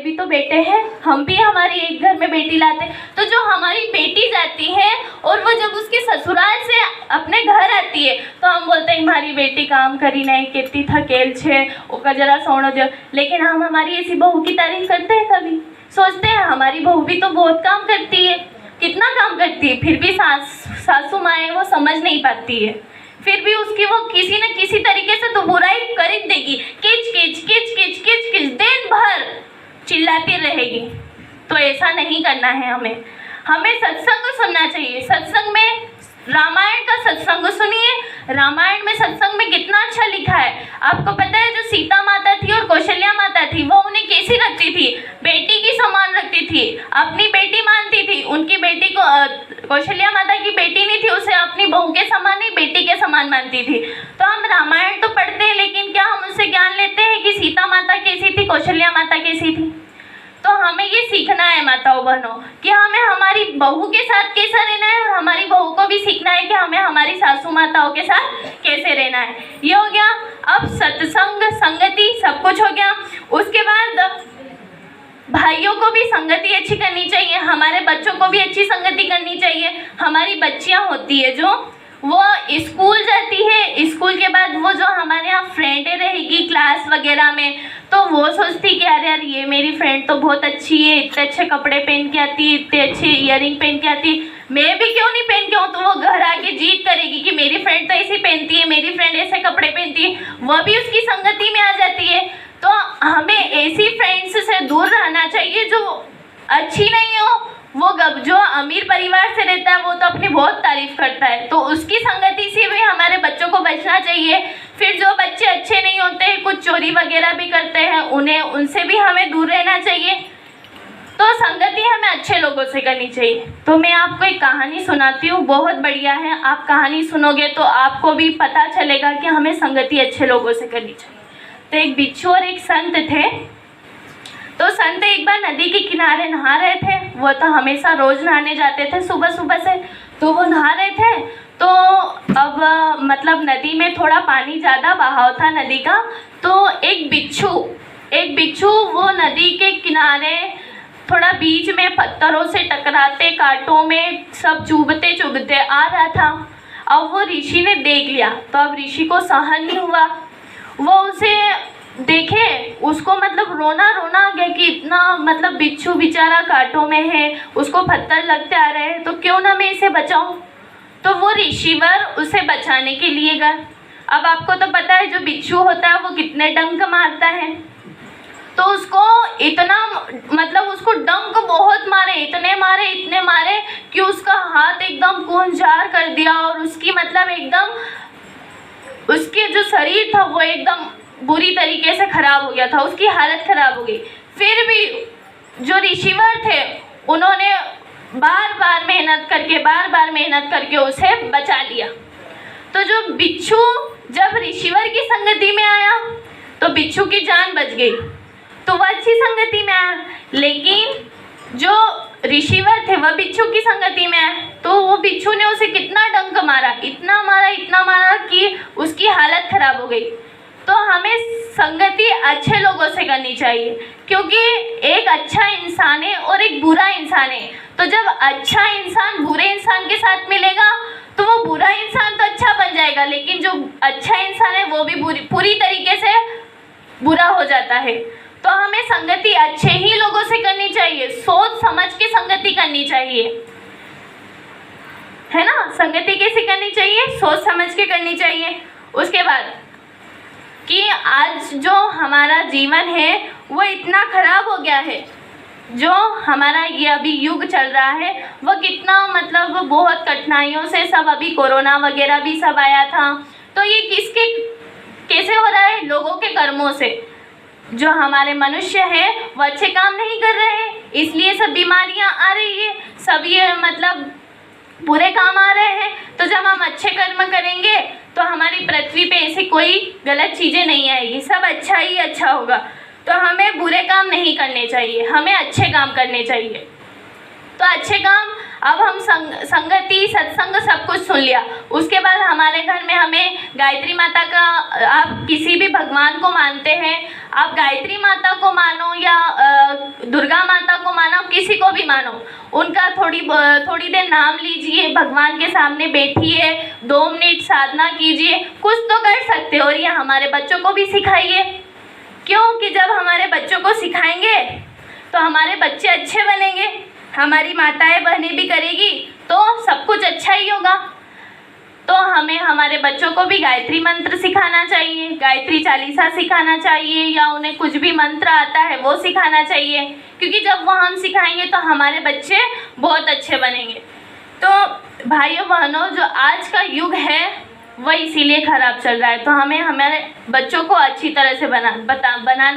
भी तो बेटे हैं, हम भी हमारे एक घर में बेटी लाते। तो जो हमारी बेटी जाती है और वो जब उसके ससुराल से अपने घर आती है तो हम बोलते हैं हमारी बेटी काम करी नहीं, कितनी थकेल छे, ओका जरा सोने दो। लेकिन हम हमारी ऐसी बहू की तारीफ करते हैं? कभी सोचते हैं हमारी बहू भी तो बहुत काम करती है, कितना काम करती है, फिर भी सासू माँ है वो समझ नहीं पाती है, फिर भी उसकी वो किसी न किसी तरीके से तो बुराई कर ही देगी, किच किच किच किच किच किच दिन भर चिल्लाती रहेगी। तो ऐसा नहीं करना है हमें सत्संग सुनना चाहिए। सत्संग में रामायण का सत्संग सुनिए, रामायण में सत्संग में कितना अच्छा लिखा है। आपको पता है जो सीता माता थी और कौशल्या माता थी वो उन्हें कैसी रखती थी? बेटी की समान रखती थी, अपनी बेटी मानती थी। उनकी बेटी को कौशल्या माता की बेटी नहीं थी, उसे अपनी बहू के समान नहीं बेटी के समान मानती थी। तो हम रामायण तो पढ़ते हैं लेकिन क्या हम उससे ज्ञान लेते हैं कि सीता माता कैसी थी, कौशल्या माता कैसी थी? तो हमें ये सीखना है माताओं बहनों कि हमें हमारी बहू के साथ कैसा रहना है, और हमारी बहू को भी सीखना है कि हमें हमारी सासू माताओं के साथ कैसे रहना है। ये हो गया। अब सत्संग संगति सब कुछ हो गया। उसके बाद भाइयों को भी संगति अच्छी करनी चाहिए, हमारे बच्चों को भी अच्छी संगति करनी चाहिए। हमारी बच्चियां होती है जो वो स्कूल जाती है, स्कूल के बाद वो जो हमारे यहाँ फ्रेंडें रहेगी क्लास वगैरह में, तो वो सोचती कि अरे यार ये मेरी फ्रेंड तो बहुत अच्छी है, इतने अच्छे कपड़े पहन के आती है, इतने अच्छे ईयरिंग पहन के आती है, मैं भी क्यों नहीं पहन के आऊँ? तो वो घर आके जीत करेगी कि मेरी फ्रेंड तो ऐसी पहनती है, मेरी फ्रेंड ऐसे कपड़े पहनती है, वह भी उसकी संगति में आ जाती है। तो हमें ऐसी फ्रेंड्स से दूर रहना चाहिए जो अच्छी नहीं हो। वो जो अमीर परिवार से रहता है वो तो अपनी बहुत तारीफ करता है, तो उसकी संगति से भी हमारे बच्चों को बचना चाहिए। फिर जो बच्चे अच्छे नहीं होते, कुछ चोरी वगैरह भी करते हैं, उनसे भी हमें दूर रहना चाहिए। तो संगति हमें अच्छे लोगों से करनी चाहिए। तो मैं आपको एक कहानी सुनाती हूँ, बहुत बढ़िया है। आप कहानी सुनोगे तो आपको भी पता चलेगा कि हमें संगति अच्छे लोगों से करनी चाहिए। तो एक बिच्छू और एक संत थे। तो संत एक बार नदी के किनारे नहा रहे थे। वो तो हमेशा रोज नहाने जाते थे सुबह सुबह से। तो वो नहा रहे थे तो अब मतलब नदी में थोड़ा पानी ज़्यादा बहाव था नदी का। तो एक बिच्छू वो नदी के किनारे थोड़ा बीच में पत्थरों से टकराते, कांटों में सब चुभते आ रहा था। अब वो ऋषि ने देख लिया तो अब ऋषि को सहन नहीं हुआ। वो उसे देखे, उसको मतलब रोना आ गया कि इतना मतलब बिच्छू बेचारा कांटों में है, उसको पत्थर लगते आ रहे हैं, तो क्यों ना मैं इसे बचाऊं। तो वो ऋषिवर उसे बचाने के लिए गया। अब आपको तो पता है जो बिच्छू होता है वो कितने डंक मारता है। तो उसको इतना मतलब उसको डंक बहुत मारे, इतने मारे कि उसका हाथ एकदम खूंचार कर दिया और उसकी मतलब एकदम उसके जो शरीर था वो एकदम बुरी तरीके से खराब हो गया था, उसकी हालत खराब हो गई। फिर भी जो ऋषिवर थे उन्होंने बार बार मेहनत करके उसे बचा लिया। तो जो बिच्छू जब ऋषिवर की संगति में आया तो बिच्छू की जान बच गई, तो वह अच्छी संगति में आया। लेकिन जो ऋषिवर थे वह बिच्छू की संगति में आए तो वो बिच्छू ने उसे कितना डंक मारा, इतना मारा कि उसकी हालत खराब हो गई। तो हमें संगति अच्छे लोगों से करनी चाहिए, क्योंकि एक अच्छा इंसान है और एक बुरा इंसान है। तो जब अच्छा इंसान बुरे इंसान के साथ मिलेगा तो वो बुरा इंसान तो अच्छा बन जाएगा, लेकिन जो अच्छा इंसान है वो भी पूरी तरीके से बुरा हो जाता है। तो हमें संगति अच्छे ही लोगों से करनी चाहिए, सोच समझ के संगति करनी चाहिए, है ना। संगति कैसे करनी चाहिए? सोच समझ के करनी चाहिए। उसके बाद कि आज जो हमारा जीवन है वो इतना खराब हो गया है, जो हमारा ये अभी युग चल रहा है वो कितना मतलब बहुत कठिनाइयों से सब, अभी कोरोना वगैरह भी सब आया था। तो ये किसके कैसे हो रहा है? लोगों के कर्मों से। जो हमारे मनुष्य हैं वो अच्छे काम नहीं कर रहे हैं, इसलिए सब बीमारियां आ रही है, सब ये मतलब बुरे काम आ रहे हैं। तो जब हम अच्छे कर्म करेंगे तो हमारी पृथ्वी पे ऐसी कोई गलत चीज़ें नहीं आएगी, सब अच्छा ही अच्छा होगा। तो हमें बुरे काम नहीं करने चाहिए, हमें अच्छे काम करने चाहिए। तो अच्छे काम, अब हम संगति सत्संग सब कुछ सुन लिया। उसके बाद हमारे घर में हमें गायत्री माता का, आप किसी भी भगवान को मानते हैं, आप गायत्री माता को मानो या दुर्गा माता को मानो, किसी को भी मानो, उनका थोड़ी देर नाम लीजिए, भगवान के सामने बैठिए, 2 मिनट साधना कीजिए, कुछ तो कर सकते हो। और ये हमारे बच्चों को भी सिखाइए, क्योंकि जब हमारे बच्चों को सिखाएंगे तो हमारे बच्चे अच्छे बनेंगे, हमारी माताएं बहनें भी करेगी तो सब कुछ अच्छा ही होगा। तो हमें हमारे बच्चों को भी गायत्री मंत्र सिखाना चाहिए, गायत्री चालीसा सिखाना चाहिए, या उन्हें कुछ भी मंत्र आता है वो सिखाना चाहिए, क्योंकि जब वो हम सिखाएंगे तो हमारे बच्चे बहुत अच्छे बनेंगे। तो भाइयों बहनों, जो आज का युग है वह इसीलिए ख़राब चल रहा है, तो हमें हमारे बच्चों को अच्छी तरह से बनाना